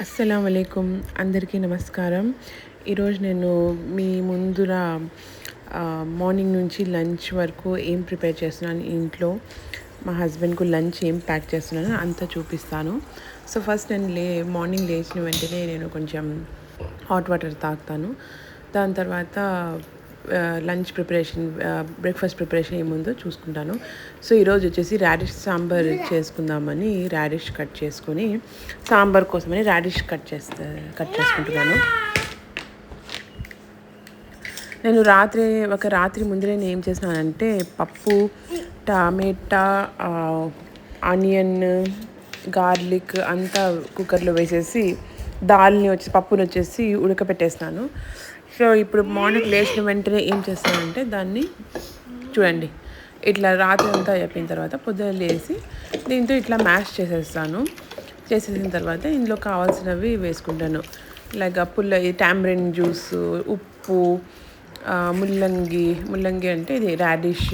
అస్సలామలైకుం అందరికీ నమస్కారం. ఈరోజు నేను మీ ముందుర మార్నింగ్ నుంచి లంచ్ వరకు ఏం ప్రిపేర్ చేస్తున్నాను ఇంట్లో, మా హస్బెండ్కు లంచ్ ఏం ప్యాక్ చేస్తున్నానో అంతా చూపిస్తాను. సో ఫస్ట్ నేను మార్నింగ్ లేచిన వెంటనే నేను కొంచెం హాట్ వాటర్ తాగుతాను. దాని తర్వాత లంచ్ ప్రిపరేషన్, బ్రేక్ఫాస్ట్ ప్రిపరేషన్ ఏముందో చూసుకుంటాను. సో ఈరోజు వచ్చేసి రాడిష్ సాంబార్ చేసుకుందామని రాడిష్ కట్ చేసుకొని, సాంబార్ కోసమని రాడిష్ కట్ చేసుకుంటున్నాను. నేను రాత్రి ముందు నేను ఏం చేసినానంటే పప్పు, టమాటా, ఆనియన్, గార్లిక్ అంతా కుక్కర్లో వేసేసి పప్పుని వచ్చేసి ఉడకపెట్టేసినాను. సో ఇప్పుడు మార్నింగ్ లేచిన వెంటనే ఏం చేస్తానంటే దాన్ని చూడండి, ఇట్లా రాత్రి అంతా అయిపోయిన తర్వాత పొద్దున లేసి దీంతో ఇట్లా మ్యాష్ చేసేసిన తర్వాత ఇందులో కావాల్సినవి వేసుకుంటాను. లైక్ టామరిన్ జ్యూస్, ఉప్పు, ముల్లంగి అంటే ఇది రాడిష్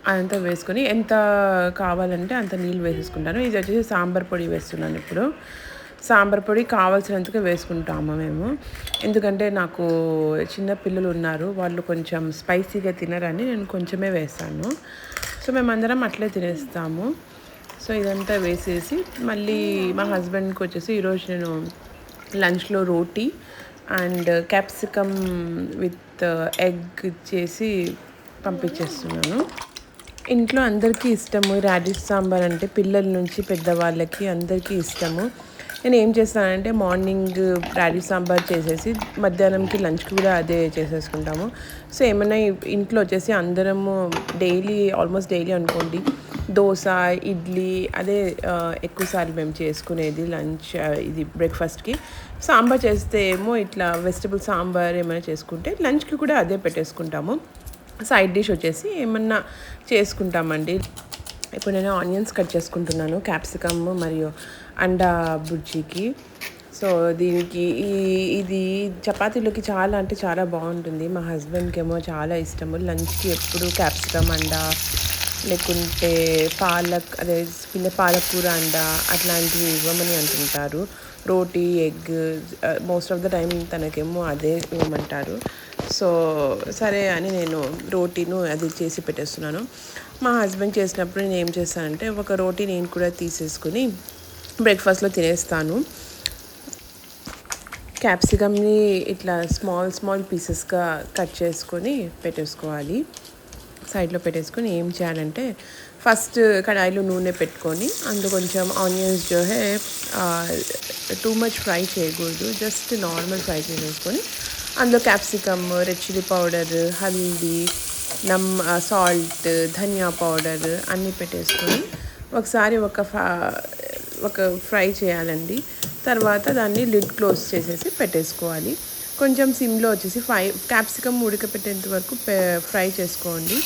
అదంతా వేసుకొని ఎంత కావాలంటే అంత నీళ్ళు వేసేసుకుంటాను. ఇది వచ్చేసి సాంబార్ పొడి వేస్తున్నాను. ఇప్పుడు సాంబార్ పొడి కావాల్సినంతగా వేసుకుంటాము మేము, ఎందుకంటే నాకు చిన్న పిల్లలు ఉన్నారు, వాళ్ళు కొంచెం స్పైసీగా తినరని నేను కొంచెమే వేస్తాను. సో మేమందరం అట్లే తినేస్తాము. సో ఇదంతా వేసేసి మళ్ళీ మా హస్బెండ్కి వచ్చేసి ఈరోజు నేను లంచ్లో రోటీ అండ్ క్యాప్సికమ్ విత్ ఎగ్ చేసి పంపించేస్తున్నాను. ఇంట్లో అందరికీ ఇష్టము రాడిష్ సాంబార్ అంటే, పిల్లల నుంచి పెద్దవాళ్ళకి అందరికీ ఇష్టము. నేను ఏం చేస్తానంటే మార్నింగ్ రాడిష్ సాంబార్ చేసేసి మధ్యాహ్నంకి లంచ్కి కూడా అదే చేసేసుకుంటాము. సో ఏమైనా ఇంట్లో వచ్చేసి అందరము ఆల్మోస్ట్ డైలీ అనుకోండి, దోశ, ఇడ్లీ అదే ఎక్కువసార్లు మేము చేసుకునేది లంచ్, ఇది బ్రేక్ఫాస్ట్కి. సాంబార్ చేస్తే ఏమో ఇట్లా వెజిటబుల్ సాంబార్ ఏమైనా చేసుకుంటే లంచ్కి కూడా అదే పెట్టేసుకుంటాము. సైడ్ డిష్ వచ్చేసి ఏమన్నా చేసుకుంటామండి. ఇప్పుడు నేను ఆనియన్స్ కట్ చేసుకుంటున్నాను, క్యాప్సికమ్ మరియు అండా బుర్జీకి. సో దీనికి ఇది చపాతీలోకి చాలా అంటే చాలా బాగుంటుంది. మా హస్బెండ్కి ఏమో చాలా ఇష్టము. లంచ్కి ఎప్పుడు క్యాప్సికమ్ అండా, లేకుంటే పాలకూర అండా అట్లాంటివి ఇవ్వమని అంటుంటారు. రోటీ, egg, most of the time తనకేమో అదే ఇవ్వమంటారు. సో సరే అని నేను రోటీను అది చేసి పెట్టేస్తున్నాను. మా హస్బెండ్ చేసినప్పుడు నేను ఏం చేస్తానంటే ఒక రోటీ నేను కూడా తీసేసుకుని బ్రేక్ఫాస్ట్లో తినేస్తాను. క్యాప్సికమ్ని ఇట్లా స్మాల్ పీసెస్గా కట్ చేసుకొని పెట్టేసుకోవాలి. సైడ్లో పెట్టేసుకొని ఏం చేయాలంటే ఫస్ట్ కడాయిలో నూనె పెట్టుకొని అందులో కొంచెం ఆనియన్స్ టూ మచ్ ఫ్రై చేయకూడదు, జస్ట్ నార్మల్ ఫ్రై చేసేసుకొని అందులో క్యాప్సికమ్, రెడ్ చిల్లీ పౌడర్, హల్దీ, సాల్ట్, ధనియా పౌడర్ అన్నీ పెట్టేసుకొని ఒకసారి ఒక ఫ్రై చేయాలండి. తర్వాత దాన్ని లిడ్ క్లోజ్ చేసేసి పెట్టేసుకోవాలి. కొంచెం సిమ్లో వచ్చేసి క్యాప్సికమ్ ఉడకపెట్టేంత వరకు ఫ్రై చేసుకోండి.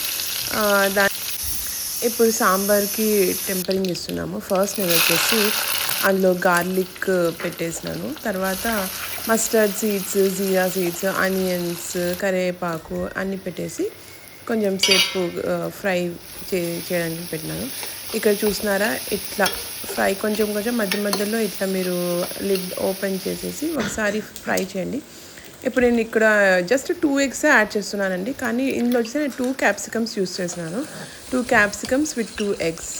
ఇప్పుడు సాంబార్కి టెంపరింగ్ ఇస్తున్నాము. ఫస్ట్ నేను వచ్చేసి అందులో గార్లిక్ పెట్టేసినాను. తర్వాత మస్టర్డ్ సీడ్స్, జీరా సీడ్స్, ఆనియన్స్, కరివేపాకు అన్నీ పెట్టేసి కొంచెం సేపు ఫ్రై చేయడానికి పెట్టినాను. ఇక్కడ చూసినారా, ఇట్లా ఫ్రై కొంచెం మధ్యలో ఇట్లా మీరు లిడ్ ఓపెన్ చేసేసి ఒకసారి ఫ్రై చేయండి. ఇప్పుడు నేను ఇక్కడ జస్ట్ 2 eggs యాడ్ చేస్తున్నానండి, కానీ ఇందులో వచ్చి నేను 2 capsicums యూస్ చేసినాను. 2 capsicums విత్ 2 eggs.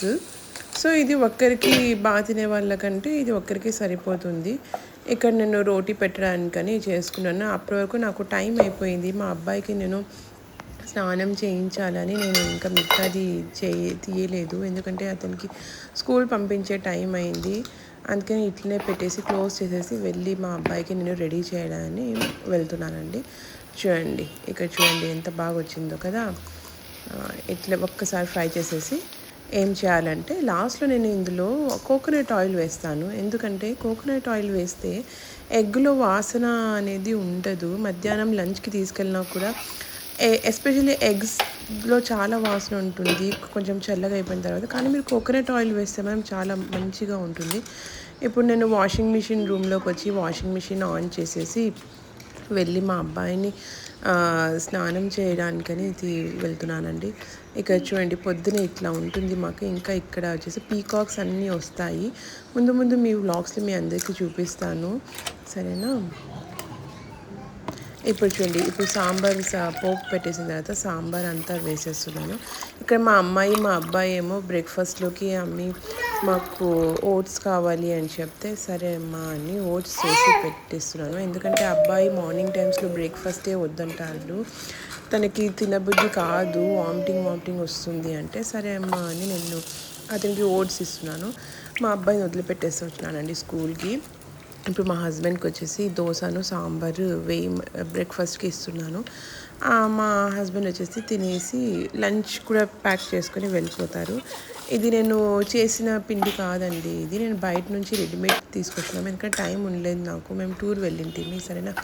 సో ఇది ఒక్కరికి బాగా తినే వాళ్ళకంటే ఇది ఒక్కరికి సరిపోతుంది. ఇక్కడ నేను రోటీ పెట్టడానికని చేసుకున్నాను. అప్పటి వరకు నాకు టైం అయిపోయింది. మా అబ్బాయికి నేను స్నానం చేయించాలని నేను ఇంకా మిగతాది తీయలేదు, ఎందుకంటే అతనికి స్కూల్ పంపించే టైం అయింది. అందుకని ఇట్లనే పెట్టేసి క్లోజ్ చేసేసి వెళ్ళి మా అబ్బాయికి నేను రెడీ చేయడానికి వెళ్తున్నానండి. చూడండి ఎంత బాగా వచ్చిందో కదా. ఇట్లా ఒక్కసారి ఫ్రై చేసేసి ఏం చేయాలంటే లాస్ట్లో నేను ఇందులో కోకోనట్ ఆయిల్ వేస్తాను, ఎందుకంటే కోకోనట్ ఆయిల్ వేస్తే ఎగ్లో వాసన అనేది ఉండదు. మధ్యాహ్నం లంచ్కి తీసుకెళ్ళినా కూడా ఎస్పెషల్లీ ఎగ్స్లో చాలా వాసన ఉంటుంది కొంచెం చల్లగా అయిపోయిన తర్వాత, కానీ మీరు కోకోనట్ ఆయిల్ వేస్తే మనం చాలా మంచిగా ఉంటుంది. ఇప్పుడు నేను వాషింగ్ మిషన్ రూమ్లోకి వచ్చి వాషింగ్ మిషన్ ఆన్ చేసేసి వెళ్ళి మా అబ్బాయిని స్నానం చేయడానికని వెళ్తున్నానండి. ఇక్కడ చూడండి పొద్దున ఇట్లా ఉంటుంది మాకు. ఇంకా ఇక్కడ వచ్చేసి పీకాక్స్ అన్నీ వస్తాయి. ముందు ముందు మీ వ్లాగ్స్లో మీ అందరికీ చూపిస్తాను, సరేనా? ఇప్పుడు చూడండి, ఇప్పుడు సాంబార్ పోపు పెట్టేసిన తర్వాత సాంబార్ అంతా వేసేస్తున్నాను. ఇక్కడ మా అమ్మాయి మా అబ్బాయి ఏమో బ్రేక్ఫాస్ట్లోకి అమ్మి మాకు ఓట్స్ కావాలి అని చెప్తే సరే అమ్మా అని ఓట్స్ చేసి పెట్టిస్తున్నాను. ఎందుకంటే అబ్బాయి మార్నింగ్ టైమ్స్లో బ్రేక్ఫాస్టే వద్దంటాడు, తనకి తినబుద్ధి కాదు, వామిటింగ్ వస్తుంది అంటే సరే అమ్మా అని నేను అతనికి ఓట్స్ ఇస్తున్నాను. మా అబ్బాయిని వదిలిపెట్టేసి వచ్చినానండి స్కూల్కి. ఇప్పుడు మా హస్బెండ్కి వచ్చేసి దోశను సాంబారు బ్రేక్ఫాస్ట్కి ఇస్తున్నాను. మా హస్బెండ్ వచ్చేసి తినేసి లంచ్ కూడా ప్యాక్ చేసుకొని వెళ్ళిపోతారు. ఇది నేను చేసిన పిండి కాదండి, ఇది నేను బయట నుంచి రెడీమేడ్ తీసుకొచ్చినాము. ఎందుకంటే టైం ఉండలేదు నాకు, మేము టూర్ వెళ్ళింటిమి, సరేనా?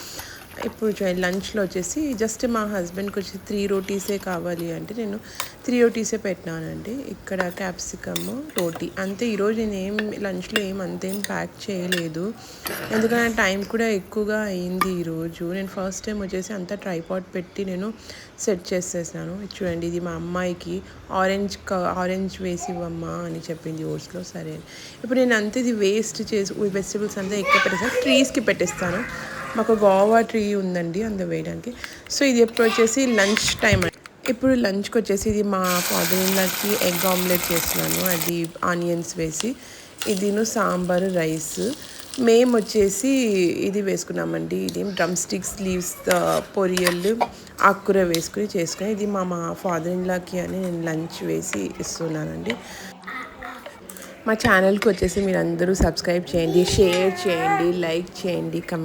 ఇప్పుడు లంచ్లో వచ్చేసి జస్ట్ మా హస్బెండ్కి వచ్చి 3 రోటీసే కావాలి అంటే నేను 3 రోటీసే పెట్టినానండి. ఇక్కడ క్యాప్సికమ్ రోటీ అంతే. ఈరోజు నేను లంచ్లో అంతేం ప్యాక్ చేయలేదు, ఎందుకంటే టైం కూడా ఎక్కువగా అయింది ఈరోజు. నేను ఫస్ట్ టైం వచ్చేసి అంతా ట్రైపాడ్ పెట్టి నేను సెట్ చేసేసాను. చూడండి, ఇది మా అమ్మాయికి ఆరెంజ్ వేసి ఇవ్వమ్మా అని చెప్పింది ఓట్స్లో, సరే. ఇప్పుడు నేను అంతే ఇది వేస్ట్ చేసి వెజిటబుల్స్ అంతా ఎక్కువ పెట్టేసాను, ట్రీస్కి పెట్టేస్తాను. మాకు గోవా ట్రీ ఉందండి అందు వేయడానికి. సో ఇది ఎప్పుడు వచ్చేసి లంచ్ టైం. ఇప్పుడు లంచ్కి వచ్చేసి ఇది మా ఫాదర్ ఇన్‌లాకి ఎగ్ ఆమ్లెట్ చేస్తున్నాను, అది ఆనియన్స్ వేసి. ఇదిను సాంబారు, రైస్. మేము వచ్చేసి ఇది వేసుకున్నామండి, ఇది డ్రమ్ స్టిక్స్ లీవ్స్ పొరియల్ ఆకుకూర వేసుకుని చేసుకుని, ఇది మా ఫాదర్ ఇన్‌లాకి అని నేను లంచ్ వేసి ఇస్తున్నానండి. మా ఛానల్కి వచ్చేసి మీరు అందరూ సబ్స్క్రైబ్ చేయండి, షేర్ చేయండి, లైక్ చేయండి, కమెంట్